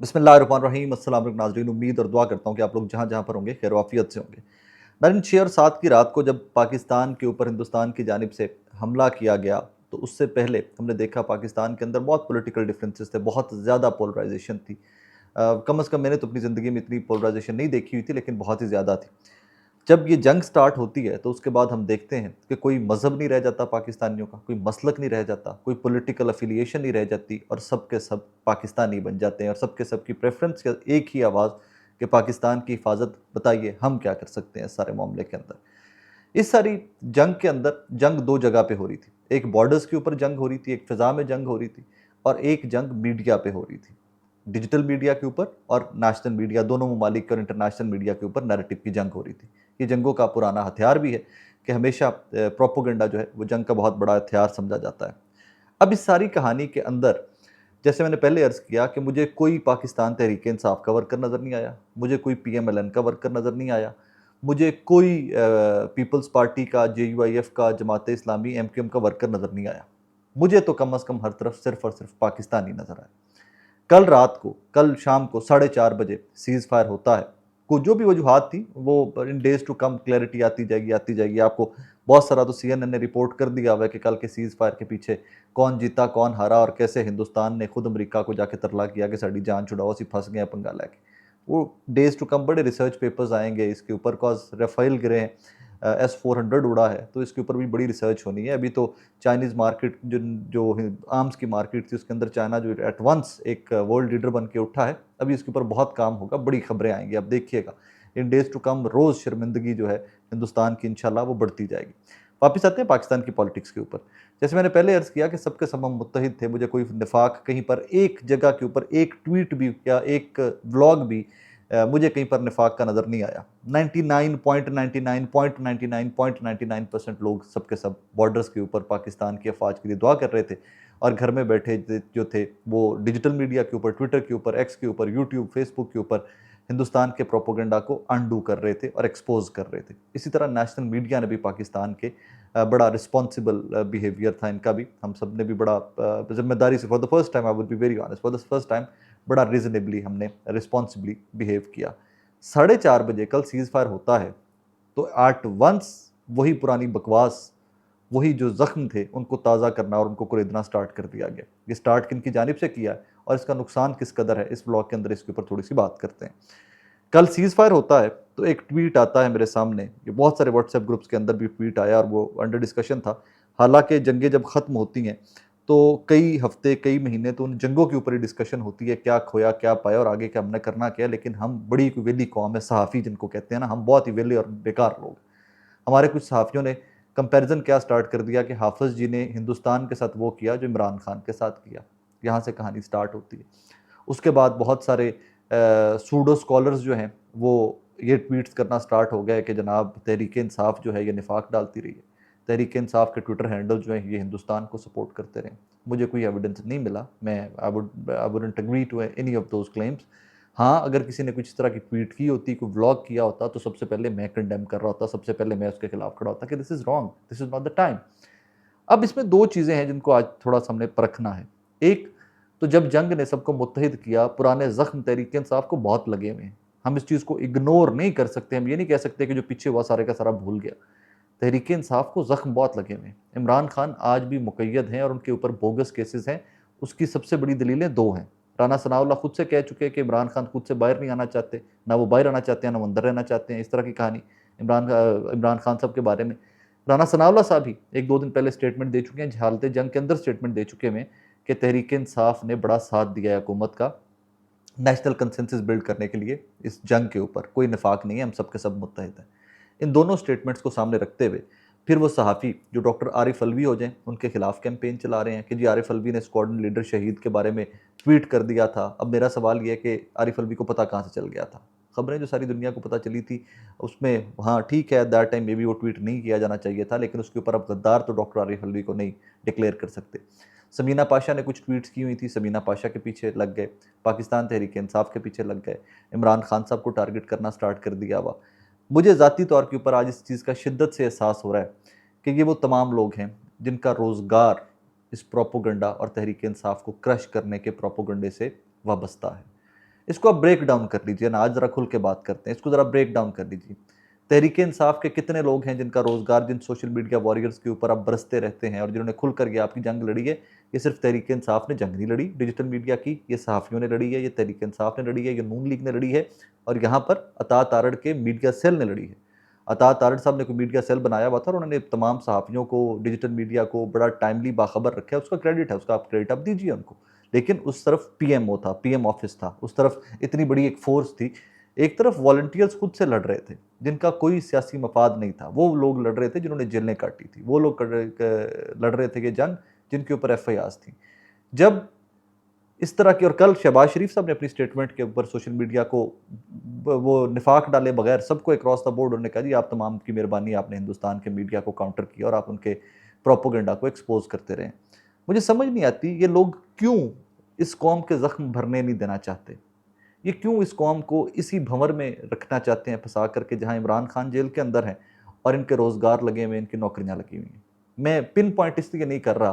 बिस्मिल्लाहिर्रहमानिर्रहीम। अस्सलाम वालेकुम नाज़रीन, उम्मीद और दुआ करता हूँ कि आप लोग जहाँ जहाँ पर होंगे खैर वाफियत से होंगे। नाज़रीन, 6 और 7 की रात को जब पाकिस्तान के ऊपर हिंदुस्तान की जानिब से हमला किया गया, तो उससे पहले हमने देखा पाकिस्तान के अंदर बहुत पॉलिटिकल डिफरेंसेस थे, बहुत ज़्यादा पोलराइजेशन थी। कम अज़ कम मैंने तो अपनी ज़िंदगी में इतनी पोलराइजेशन नहीं देखी हुई थी, लेकिन बहुत ही ज़्यादा थी। जब ये जंग स्टार्ट होती है तो उसके बाद हम देखते हैं कि कोई मज़हब नहीं रह जाता पाकिस्तानियों का, कोई मसलक नहीं रह जाता, कोई पॉलिटिकल अफ़िलिएशन नहीं रह जाती और सब के सब पाकिस्तानी बन जाते हैं और सब के सब की प्रेफ़रेंस एक ही आवाज़ कि पाकिस्तान की हिफाज़त, बताइए हम क्या कर सकते हैं इस सारे मामले के अंदर। इस सारी जंग के अंदर जंग 2 जगह पे हो रही थी। एक बॉर्डर्स के ऊपर जंग हो रही थी, एक फ़िज़ा में जंग हो रही थी और एक जंग मीडिया पे हो रही थी। डिजिटल मीडिया के ऊपर और नेशनल मीडिया, दोनों ममालिक के और इंटरनेशनल मीडिया के ऊपर नैरेटिव की जंग हो रही थी। ये जंगों का पुराना हथियार भी है कि हमेशा प्रोपेगेंडा जो है वो जंग का बहुत बड़ा हथियार समझा जाता है। अब इस सारी कहानी के अंदर, जैसे मैंने पहले अर्ज़ किया कि मुझे कोई पाकिस्तान तहरीक-ए-इंसाफ का वर्कर नज़र नहीं आया, मुझे कोई पीएमएलएन का वर्कर नज़र नहीं आया, मुझे कोई पीपल्स पार्टी का, जेयूआईएफ का, जमात-ए-इस्लामी, एमक्यूएम का वर्कर नज़र नहीं आया। मुझे तो कम अज़ कम हर तरफ सिर्फ़ और सिर्फ़ पाकिस्तानी नज़र आए। कल रात को, कल शाम को 4:30 बजे सीज़ फायर होता है। को जो भी वजूहात थी वो इन डेज़ टू कम क्लैरिटी आती जाएगी। आपको बहुत सारा तो सीएनएन ने रिपोर्ट कर दिया हुआ है कि कल के सीज़ फायर के पीछे कौन जीता, कौन हारा और कैसे हिंदुस्तान ने खुद अमेरिका को जाके तरला किया कि साडी जान छुड़ाओ, असीं फँस गए हैं पंगा लैके। वो डेज़ टू कम बड़े रिसर्च पेपर्स आएँगे इसके ऊपर, कॉज़ राफ़ेल गिरे हैं, एस-400 उड़ा है, तो इसके ऊपर भी बड़ी रिसर्च होनी है। अभी तो चाइनीज़ मार्केट जो आर्म्स की मार्केट थी उसके अंदर चाइना जो एट वंस एक वर्ल्ड लीडर बन के उठा है, अभी इसके ऊपर बहुत काम होगा, बड़ी खबरें आएँगी, आप देखिएगा। इन डेज़ टू कम रोज़ शर्मिंदगी जो है हिंदुस्तान की इंशाल्लाह वो बढ़ती जाएगी। वापिस आते हैं पाकिस्तान की पॉलिटिक्स के ऊपर। जैसे मैंने पहले अर्ज़ किया कि सब के सब हम मुत्तहिद थे, मुझे कोई निफ़ाक़ कहीं पर एक जगह के ऊपर एक ट्वीट भी या एक व्लॉग भी मुझे कहीं पर निफ़ाक़ का नज़र नहीं आया। 99.99.99.99% लोग सब के सब बॉर्डर्स के ऊपर पाकिस्तान की अफ़वाज के लिए दुआ कर रहे थे और घर में बैठे जो थे वो डिजिटल मीडिया के ऊपर, ट्विटर के ऊपर, एक्स के ऊपर, यूट्यूब, फेसबुक के ऊपर हिंदुस्तान के प्रोपेगेंडा को अनडू कर रहे थे और एक्सपोज़ कर रहे थे। इसी तरह नेशनल मीडिया ने भी पाकिस्तान के बड़ा रिस्पॉन्सिबल बिहेवियर था इनका भी। हम सब ने भी बड़ा ज़िम्मेदारी से, for the first time I would be very honest, for the first time बड़ा रीज़नेबली हमने रिस्पॉन्सिबली बिहेव किया। 4:30 बजे कल सीज़ फायर होता है, तो एट वंस वही पुरानी बकवास, वही जो ज़ख्म थे उनको ताज़ा करना और उनको कुरेदना स्टार्ट कर दिया गया। ये स्टार्ट किनकी जानिब से किया है और इसका नुकसान किस कदर है, इस ब्लॉग के अंदर इसके ऊपर थोड़ी-सी बात करते हैं। कल सीज़ फायर होता है तो एक ट्वीट आता है मेरे सामने, ये बहुत सारे व्हाट्सएप ग्रुप्स के अंदर भी ट्वीट आया और वो अंडर डिस्कशन था। हालाँकि जंगें जब ख़त्म होती हैं तो कई हफ़्ते, कई महीने तो उन जंगों के ऊपर ही डिस्कशन होती है, क्या खोया, क्या पाया और आगे क्या हमने करना क्या है। लेकिन हम बड़ी एक वेली कौम है, सहाफ़ी जिनको कहते हैं ना, हम बहुत ही वेले और बेकार लोग। हमारे कुछ सहाफ़ियों ने कंपैरिज़न क्या स्टार्ट कर दिया कि हाफ़िज़ जी ने हिंदुस्तान के साथ वो किया जो इमरान खान के साथ किया। यहाँ से कहानी स्टार्ट होती है। उसके बाद बहुत सारे सूडो स्कॉलर्स जो हैं वो ये ट्वीट्स करना स्टार्ट हो गए कि जनाब तहरीक-ए-इंसाफ जो है ये निफाक डालती रही है। तहरीक-ए-इंसाफ के ट्विटर हैंडल जो है ये हिंदुस्तान को सपोर्ट करते रहे। मुझे कोई एविडेंस नहीं मिला। मैं I wouldn't agree to any of those claims. हाँ, अगर किसी ने कुछ इस तरह की ट्वीट की होती, कोई व्लॉग किया होता तो सबसे पहले मैं कंडेम कर रहा होता, सबसे पहले मैं उसके खिलाफ खड़ा होता कि this is wrong, this is not the time. अब इसमें 2 चीज़ें हैं जिनको आज थोड़ा-सा हमने परखना है। एक, तो जब जंग ने सबको मुत्तहिद किया, पुराने ज़ख्म तहरीक-ए-इंसाफ को बहुत लगे हुए हैं। हम इस चीज़ को इग्नोर नहीं कर सकते, हम ये नहीं कह सकते कि जो पीछे हुआ सारे का सारा भूल गया। तहरीक-ए-इंसाफ को ज़ख्म बहुत लगे हुए हैं। इमरान खान आज भी मुक़य्यद हैं और उनके ऊपर बोगस केसेस हैं। उसकी सबसे बड़ी दलीलें 2 हैं। राना सनाउल्लाह खुद से कह चुके हैं कि इमरान खान खुद से बाहर नहीं आना चाहते, ना वो बाहर आना चाहते हैं, ना वो अंदर रहना चाहते हैं। इस तरह की कहानी इमरान खान साहब के बारे में राना सनाउल्लाह साहब ही 1-2 दिन पहले स्टेटमेंट दे चुके हैं, हालत जंग के अंदर स्टेटमेंट दे चुके हैं कि तहरीक-ए-इंसाफ ने बड़ा साथ दिया है हुकूमत का नेशनल कंसेंसस बिल्ड करने के लिए इस जंग के ऊपर। कोई निफाक नहीं है, हम सब के सब मुत्तहिद हैं। इन दोनों स्टेटमेंट्स को सामने रखते हुए फिर वो सहाफ़ी जो डॉक्टर आरिफ अलवी हो जाएँ, उनके खिलाफ कैंपेन चला रहे हैं कि जी आरिफ अलवी ने स्क्वाड्रन लीडर शहीद के बारे में ट्वीट कर दिया था। अब मेरा सवाल ये है कि आरिफ अलवी को पता कहाँ से चल गया था? खबरें जो सारी दुनिया को पता चली थी उसमें, हाँ ठीक है, at that time may be वो ट्वीट नहीं किया जाना चाहिए था, लेकिन उसके ऊपर अब गद्दार तो डॉक्टर आरिफ अलवी को नहीं डिक्लेयर कर सकते। समीना पाशा ने कुछ ट्वीट्स की हुई थी, समीना पाशा के पीछे लग गए, पाकिस्तान तहरीक-ए-इंसाफ के पीछे लग गए, इमरान खान साहब को टारगेट करना स्टार्ट कर दिया हुआ। मुझे ज़ाती तौर के ऊपर आज इस चीज़ का शिद्दत से एहसास हो रहा है कि ये वो तमाम लोग हैं जिनका रोज़गार इस प्रोपेगेंडा और तहरीक इंसाफ को क्रश करने के प्रोपेगेंडे से वाबस्ता है। इसको आप ब्रेक डाउन कर लीजिए ना, आज ज़रा खुल के बात करते हैं, इसको ज़रा ब्रेक डाउन कर लीजिए। तहरीक इंसाफ के कितने लोग हैं जिनका रोज़गार जिन सोशल मीडिया वॉरियर्स के ऊपर आप बरसते रहते हैं और जिन्होंने खुल कर ये आपकी जंग लड़ी है। ये सिर्फ तहरीक इंसाफ ने जंग नहीं लड़ी डिजिटल मीडिया की, ये सहाफ़ियों ने लड़ी है, ये तहरीक इंसाफ ने लड़ी है, ये नून लीग ने लड़ी है और यहाँ पर अता तारड़ के मीडिया सेल ने लड़ी है। अता तारड़ साहब ने कोई मीडिया सेल बनाया हुआ था और उन्होंने तमाम सहाफ़ियों को, डिजिटल मीडिया को बड़ा टाइमली बाखबर रखा है, उसका क्रेडिट है, उसका आप क्रेडिट आप दीजिए उनको। लेकिन उस तरफ पीएमओ था, पीएम ऑफिस था, उस तरफ इतनी बड़ी एक फोर्स थी, एक तरफ वॉलंटियर्स खुद से लड़ रहे थे जिनका कोई सियासी मफाद नहीं था, वो लोग लड़ रहे थे जिन्होंने जेलें काटी थी, वो लोग लड़ रहे थे ये जंग जिनके ऊपर एफआईआर थी। जब इस तरह की, और कल शहबाज शरीफ साहब ने अपनी स्टेटमेंट के ऊपर सोशल मीडिया को वो निफाक डाले बगैर सबको अक्रॉस द बोर्ड उन्होंने कहा जी आप तमाम की मेहरबानी, आपने हिंदुस्तान के मीडिया को काउंटर किया और आप उनके प्रोपोगेंडा को एक्सपोज करते रहे। मुझे समझ नहीं आती ये लोग क्यों इस कौम के जख्म भरने नहीं देना चाहते, ये क्यों इस कौम को इसी भंवर में रखना चाहते हैं फंसा करके जहां इमरान खान जेल के अंदर हैं और इनके रोज़गार लगे हुए, इनकी नौकरियां लगी हुई हैं। मैं पिन पॉइंट इसलिए नहीं कर रहा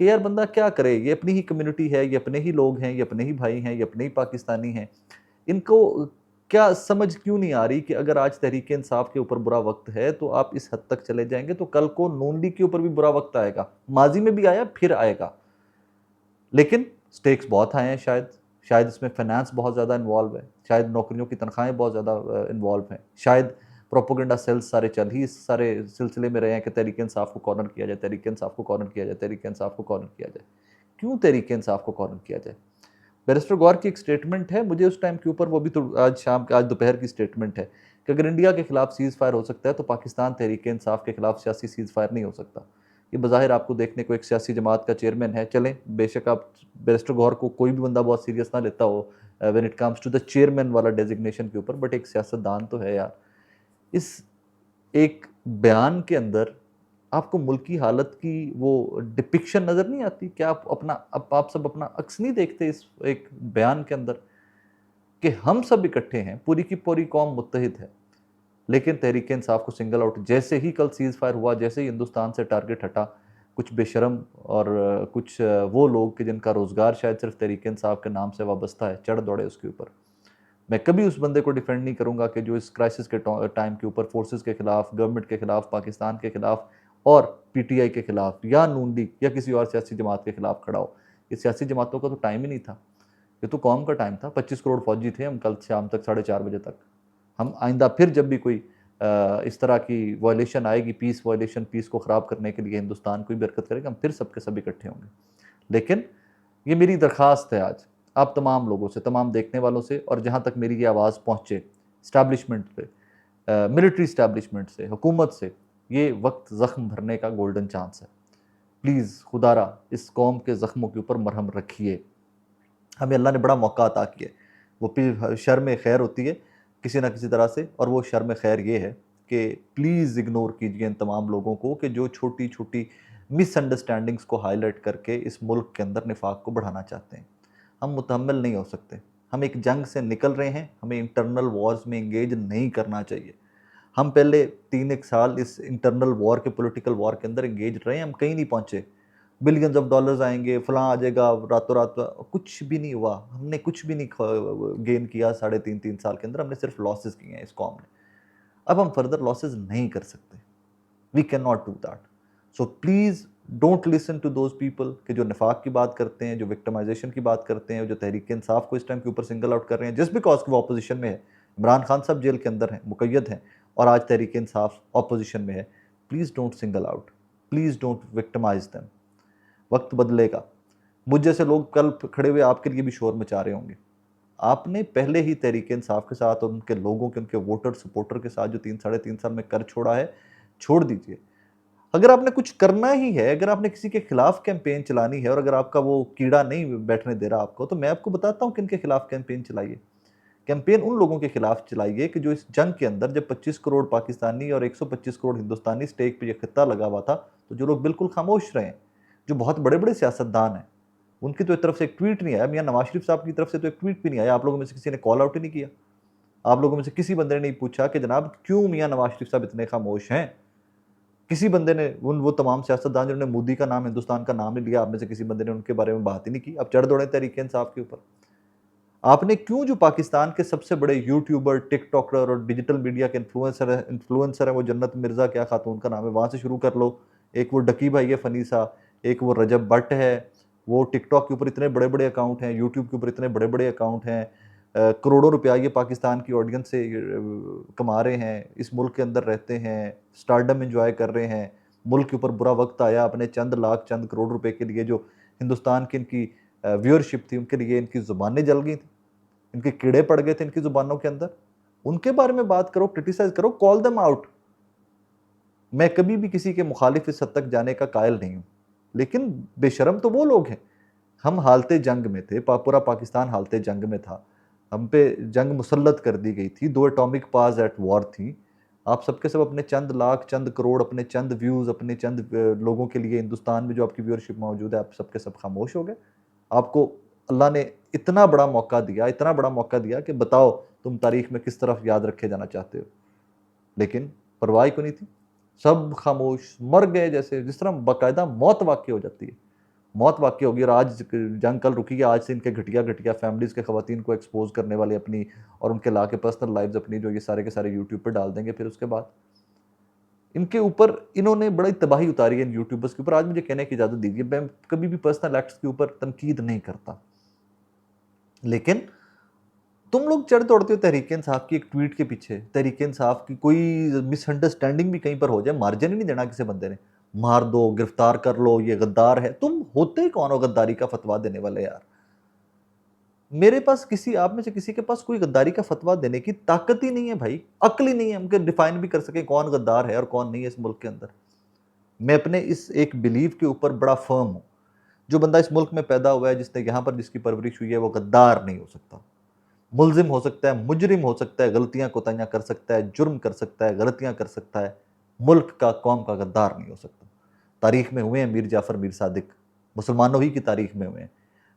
कि यार बंदा क्या करे, ये अपनी ही कम्युनिटी है, ये अपने ही लोग हैं, ये अपने ही भाई हैं, ये अपने ही पाकिस्तानी हैं, इनको क्या समझ क्यों नहीं आ रही कि अगर आज तहरीक इंसाफ के ऊपर बुरा वक्त है तो आप इस हद तक चले जाएंगे तो कल को नून लीग के ऊपर भी बुरा वक्त आएगा, माजी में भी आया फिर आएगा। लेकिन स्टेक्स बहुत हाई हैं, शायद इसमें फाइनेंस बहुत ज़्यादा इन्वॉल्व है, शायद नौकरियों की तनख्वाहें बहुत ज़्यादा इन्वॉल्व हैं, शायद प्रोपोगेंडा सेल्स सारे चल ही इस सारे सिलसिले में रहे हैं कि तहरीक इंसाफ को कॉर्नर किया जाए, तहरीक इंसाफ को कॉर्नर किया जाए, तहरीक इंसाफ को कॉर्नर किया जाए। क्यों तहरीक इंसाफ को कॉर्नर किया जाए? बैरिस्टर गौर की एक स्टेटमेंट है, मुझे उस टाइम के ऊपर, वो भी तो आज दोपहर की स्टेटमेंट है कि अगर इंडिया के खिलाफ सीज़ फायर हो सकता है तो पाकिस्तान तहरीक इंसाफ के खिलाफ सियासी सीज़ फायर नहीं हो सकता। ये बज़ाहिर आपको देखने को एक सियासी जमात का चेयरमैन है, चलें बेशक आप बैरिस्टर गौर को कोई भी बंदा बहुत सीरियस ना लेता हो when it comes to the chairman वाला डेजिग्नेशन के ऊपर, बट एक सियासतदान तो है यार। इस एक बयान के अंदर आपको मुल्क की हालत की वो डिपिक्शन नज़र नहीं आती? क्या आप सब अपना अक्स नहीं देखते इस एक बयान के अंदर कि हम सब इकट्ठे हैं, पूरी की पूरी कौम मुत्तहिद है, लेकिन तहरीक इंसाफ को सिंगल आउट जैसे ही कल सीज़ फायर हुआ, जैसे ही हिंदुस्तान से टारगेट हटा, कुछ बेशरम और कुछ वो लोग कि जिनका रोज़गार शायद सिर्फ तहरीक इंसाफ के नाम से वाबस्ता है, चढ़ दौड़े उसके ऊपर। मैं कभी उस बंदे को डिफेंड नहीं करूंगा कि जो इस क्राइसिस के टाइम के ऊपर फोर्सेस के खिलाफ, गवर्नमेंट के खिलाफ, पाकिस्तान के खिलाफ और पीटीआई के खिलाफ या नून लीग या किसी और सियासी जमात के खिलाफ खड़ा हो। ये सियासी जमातों का तो टाइम ही नहीं था, ये तो कौम का टाइम था। 25 करोड़ फौजी थे हम कल शाम तक 4:30 बजे तक। हम आइंदा फिर जब भी कोई इस तरह की वायलेशन आएगी, पीस वायलेशन, पीस को ख़राब करने के लिए हिंदुस्तान कोई भी हरकत करेगा, हम फिर सबके सब इकट्ठे होंगे। लेकिन ये मेरी दरख्वास्त है आज आप तमाम लोगों से, तमाम देखने वालों से, और जहाँ तक मेरी ये आवाज़ पहुँचे इस्टेब्लिशमेंट पे, मिलिट्री इस्टेब्लिशमेंट से, हुकूमत से, ये वक्त ज़ख्म भरने का गोल्डन चांस है। प्लीज़ खुदारा इस कौम के ज़ख्मों के ऊपर मरहम रखिए। हमें अल्लाह ने बड़ा मौका अता किया है, वो फिर शर्म खैर होती है किसी ना किसी तरह से, और वो शर्म खैर ये है कि प्लीज़ इग्नोर कीजिए इन तमाम लोगों को कि जो छोटी छोटी मिसअंडरस्टैंडिंग्स को हाईलाइट करके इस मुल्क के अंदर निफाक को बढ़ाना चाहते हैं। हम मुतहम्मिल नहीं हो सकते, हम एक जंग से निकल रहे हैं, हमें इंटरनल वॉर्स में इंगेज नहीं करना चाहिए। हम पहले 3 एक साल इस इंटरनल वॉर के, पॉलिटिकल वॉर के अंदर इंगेज रहे, हम कहीं नहीं पहुँचे। बिलियंस ऑफ डॉलर्स आएंगे, फलां आ जाएगा, रातों रात कुछ भी नहीं हुआ, हमने कुछ भी नहीं गेन किया 3.5 साल के अंदर, हमने सिर्फ लॉसेस किए हैं इस कौम ने। अब हम फर्दर लॉसेस नहीं कर सकते, we can not do that. So please don't listen to those people कि जो निफाक की बात करते हैं, जो विक्टिमाइजेशन की बात करते हैं, जो तहरीक इंसाफ को इस टाइम के ऊपर सिंगल आउट कर रहे हैं जिस बिकॉज कि वो अपोजिशन में है। इमरान खान साहब जेल के अंदर हैं, मुकैद हैं, और आज तहरीक इंसाफ अपोजिशन में है। Please don't single out, please don't victimise them. वक्त बदलेगा, मुझ जैसे लोग कल खड़े हुए आपके लिए भी शोर मचा रहे होंगे। आपने पहले ही तहरीक इंसाफ के साथ और उनके लोगों के, उनके वोटर सपोर्टर के साथ जो 3-3.5 साल में कर छोड़ा है, छोड़ दीजिए। अगर आपने कुछ करना ही है, अगर आपने किसी के खिलाफ कैंपेन चलानी है और अगर आपका वो कीड़ा नहीं बैठने दे रहा आपको, तो मैं आपको बताता हूँ कि इनके खिलाफ कैंपेन चलाइए। कैंपेन उन लोगों के खिलाफ चलाइए कि जो इस जंग के अंदर, जब 25 करोड़ पाकिस्तानी और 125 करोड़ हिंदुस्तानी स्टेक पे ये खित्ता लगा हुआ था, तो जो लोग बिल्कुल खामोश रहे हैं, जो बहुत बड़े बड़े सियासतदान हैं, उनकी तो एक तरफ से एक ट्वीट नहीं आया, मियां नवाज शरीफ साहब की तरफ से तो एक ट्वीट भी नहीं आया, आप लोगों में से किसी ने कॉल आउट ही नहीं किया। आप लोगों में से किसी बंदे ने नहीं पूछा कि जनाब क्यों मियां नवाज शरीफ साहब इतने खामोश हैं। किसी बंदे ने, वो तमाम सियासतदान जिन्होंने मोदी का नाम, हिंदुस्तान का नाम नहीं लिया, आप में से किसी बंदे ने उनके बारे में बात ही नहीं की। अब चढ़ दौड़े तहरीक इंसाफ के ऊपर। आपने क्यों जो पाकिस्तान के सबसे बड़े यूट्यूबर, टिकटॉकर और डिजिटल मीडिया के इन्फ्लुएंसर है वो जन्नत मिर्ज़ा क्या खातून का नाम है, वहाँ से शुरू कर लो। एक वो डकी भाई है फ़नी सा, एक वो रजब भट्ट है, वो टिकटॉक के ऊपर इतने बड़े-बड़े अकाउंट हैं, यूट्यूब के ऊपर इतने बड़े-बड़े अकाउंट हैं। करोड़ों रुपया ये पाकिस्तान की ऑडियंस से कमा रहे हैं, इस मुल्क के अंदर रहते हैं, स्टारडम एन्जॉय कर रहे हैं। मुल्क के ऊपर बुरा वक़्त आया, अपने चंद लाख, चंद करोड़ रुपए के लिए जो हिंदुस्तान की इनकी व्यूअरशिप थी, उनके लिए इनकी ज़ुबानें जल गई थी। इनके कीड़े पड़ गए थे इनकी जुबानों के अंदर। उनके बारे में बात करो, क्रिटिसाइज करो, कॉल देम आउट। मैं कभी भी किसी के मुखालिफ इस हद तक जाने का कायल नहीं हूं, लेकिन बेशरम तो वो लोग हैं। हम हालते जंग में थे, पूरा पाकिस्तान हालते जंग में था, हम पे जंग मुसल्लत कर दी गई थी, 2 एटॉमिक पावर्स एट वॉर थी। आप सबके सब अपने चंद लाख, चंद करोड़, अपने चंद व्यूज, अपने चंद लोगों के लिए हिंदुस्तान में जो आपकी व्यूअरशिप मौजूद है, आप सबके सब खामोश हो गए। आपको अल्लाह ने इतना बड़ा मौका दिया, इतना बड़ा मौका दिया कि बताओ तुम तारीख में किस तरफ याद रखे जाना चाहते हो, लेकिन परवाह को नहीं थी। सब खामोश, मर गए, जैसे जिस तरह बाकायदा मौत वाक़ई हो जाती है। मौत वाक़ई होगी और आज जंग कल रुकी है, आज से इनके घटिया घटिया फैमिलीज़ के ख़वातीन को एक्सपोज़ करने वाले अपनी और उनके ला के पर्सनल लाइव्स अपनी जो ये सारे के सारे यूट्यूब पे डाल देंगे। फिर उसके बाद इनके ऊपर इन्होंने बड़ी तबाही उतारी है इन यूट्यूबर्स के ऊपर। आज मुझे कहने की इजाज़त दीजिए, मैं कभी भी पर्सनल एक्ट्स के ऊपर तनकीद नहीं करता, लेकिन तुम लोग चढ़ दौड़ते हो तहरीक इंसाफ की एक ट्वीट के पीछे। तहरीक इंसाफ की कोई मिसअंडरस्टैंडिंग भी कहीं पर हो जाए, मार्जिन ही नहीं देना किसी बंदे ने, मार दो, गिरफ्तार कर लो, ये गद्दार है। तुम होते ही कौन हो गद्दारी का फतवा देने वाले यार? मेरे पास किसी आप में से किसी के पास कोई गद्दारी का फतवा देने की ताकत ही नहीं है भाई, अक्ल ही नहीं है हमके डिफाइन भी कर सके कौन गद्दार है और कौन नहीं है इस मुल्क के अंदर। मैं अपने इस एक बिलीव के ऊपर बड़ा फर्म हूं, जो बंदा इस मुल्क में पैदा हुआ है, जिसने यहां पर जिसकी परवरिश हुई है, वो गद्दार नहीं हो सकता। मुलजिम हो सकता है, मुजरिम हो सकता है, गलतियां कोताहियां कर सकता है, जुर्म कर सकता है, गलतियां कर सकता है, मुल्क का, कौम का गद्दार नहीं हो सकता। तारीख में हुए हैं मीर जाफ़र, मीर सादिक, मुसलमानों ही की तारीख में हुए हैं,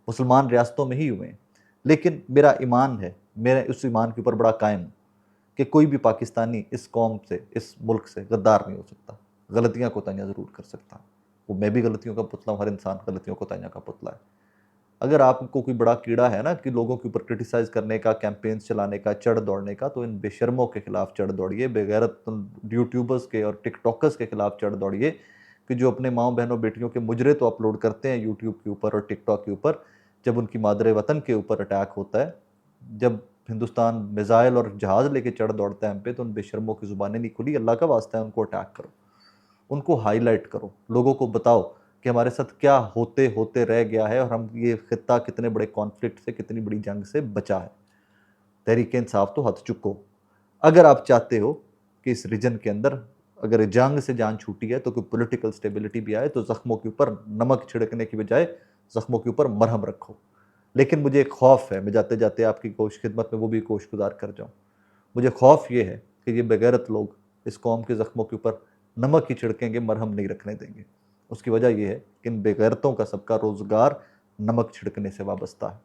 मुसलमान रियासतों में ही हुए हैं। लेकिन मेरा ईमान है, मेरे उस ईमान के ऊपर बड़ा कायम हूं कि कोई भी पाकिस्तानी इस कौम से, इस मुल्क से गद्दार नहीं हो सकता। गलतियां कोताहियां ज़रूर कर सकता। वो मैं भी गलतियों का पुतला हूँ, हर इंसान गलतियों कोताहियां का पुतला है। अगर आपको कोई बड़ा कीड़ा है ना कि लोगों के ऊपर क्रिटिसाइज करने का, कैंपेन्स चलाने का, चढ़ दौड़ने का, तो इन बेशर्मों के खिलाफ चढ़ दौड़िए, बेगैरत यूट्यूबर्स के और टिकटॉकर्स के खिलाफ चढ़ दौड़िए, कि जो अपने माओ बहनों बेटियों के मुजरे तो अपलोड करते हैं यूट्यूब के ऊपर और टिकटॉक के ऊपर, जब उनकी मादरे वतन के ऊपर अटैक होता है, जब हिंदुस्तान मिसाइल और जहाज़ लेके चढ़ दौड़ता है हम पे, तो उन बेशर्मों की ज़ुबानें नहीं खुली। अल्लाह का वास्ता है, उनको अटैक करो, उनको हाईलाइट करो, लोगों को बताओ कि हमारे साथ क्या होते होते रह गया है और हम ये खित्ता कितने बड़े कॉन्फ्लिक्ट से, कितनी बड़ी जंग से बचा है। तहरीक इंसाफ तो हथ चुको। अगर आप चाहते हो कि इस रीजन के अंदर अगर जंग से जान छूटी है तो कोई पॉलिटिकल स्टेबिलिटी भी आए, तो जख्मों के ऊपर नमक छिड़कने की बजाय जख्मों के ऊपर मरहम रखो। लेकिन मुझे एक खौफ है, मैं जाते जाते आपकी कोश खिदमत में वो भी कोश गुजार कर जाऊँ। मुझे खौफ ये है कि ये बेगैरत लोग इस कौम के ज़ख्मों के ऊपर नमक ही छिड़केंगे, मरहम नहीं रखने देंगे। उसकी वजह ये है कि इन बेगैरतों का सबका रोज़गार नमक छिड़कने से वाबस्ता है।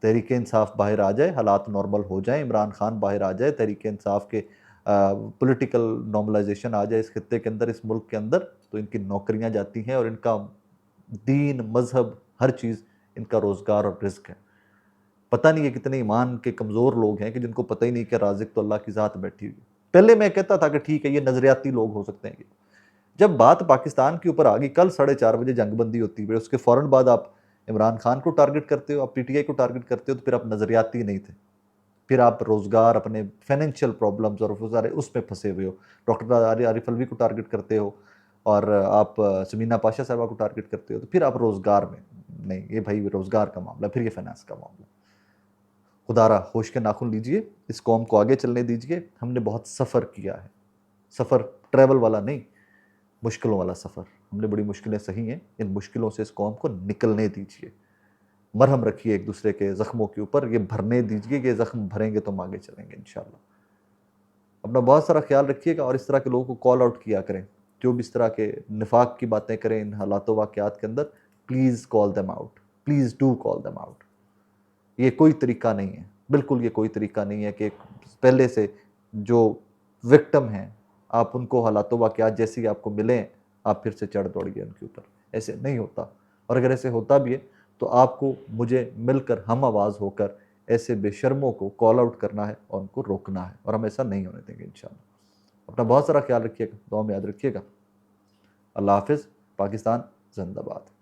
तहरीक इंसाफ बाहर आ जाए, हालात नॉर्मल हो जाएँ, इमरान खान बाहर आ जाए, तहरीक इंसाफ के पॉलिटिकल नॉर्मलाइजेशन आ जाए इस खित्ते के अंदर, इस मुल्क के अंदर, तो इनकी नौकरियाँ जाती हैं और इनका दीन, मज़हब, हर चीज़, इनका रोज़गार और रिज़्क है। पता नहीं है कितने ईमान के कमज़ोर लोग हैं कि जिनको पता ही नहीं कि राज़िक तो अल्लाह की ज़ात बैठी हुई है। पहले मैं कहता था कि ठीक है, ये नज़रियाती लोग हो सकते हैं ये। जब बात पाकिस्तान के ऊपर आ गई, कल 4:30 बजे जंगबंदी होती है, उसके फ़ौरन बाद आप इमरान खान को टारगेट करते हो, आप पीटीआई को टारगेट करते हो, तो फिर आप नज़रियाती नहीं थे। फिर आप रोज़गार, अपने फाइनेंशियल प्रॉब्लम्स और वो सारे उसमें फँसे हुए हो। डॉक्टर आरिफ अलवी को टारगेट करते हो और आप समीना पाशा साहिबा को टारगेट करते हो, तो फिर आप रोज़गार में नहीं, ये भाई रोज़गार का मामला, फिर ये फाइनेंस का मामला। खुदारा होश के नाखुन लीजिए, इस कौम को आगे चलने दीजिए। हमने बहुत सफ़र किया है, सफ़र ट्रैवल वाला नहीं, मुश्किलों वाला सफ़र। हमने बड़ी मुश्किलें सही हैं, इन मुश्किलों से इस कौम को निकलने दीजिए। मरहम रखिए एक दूसरे के ज़ख्मों के ऊपर, ये भरने दीजिए, ये ज़ख्म भरेंगे तो हम आगे चलेंगे इंशाअल्लाह। अपना बहुत सारा ख्याल रखिएगा और इस तरह के लोगों को कॉल आउट किया करें, जो भी इस तरह के निफाक की बातें करें इन हालातों वाक़यात के अंदर। Please call them out, please do call them out. ये कोई तरीका नहीं है, बिल्कुल ये कोई तरीका नहीं है कि पहले से जो विक्टिम हैं, आप उनको हालातों वाक़यात जैसे ही आपको मिलें, आप फिर से चढ़ दौड़िए उनके ऊपर। ऐसे नहीं होता, और अगर ऐसे होता भी है तो आपको मुझे मिलकर हम आवाज़ होकर ऐसे बेशर्मों को कॉल आउट करना है और उनको रोकना है, और हम ऐसा नहीं होने देंगे इंशाल्लाह। अपना बहुत सारा ख्याल रखिएगा, दुआ में याद रखिएगा। अल्लाह हाफिज़। पाकिस्तान जिंदाबाद।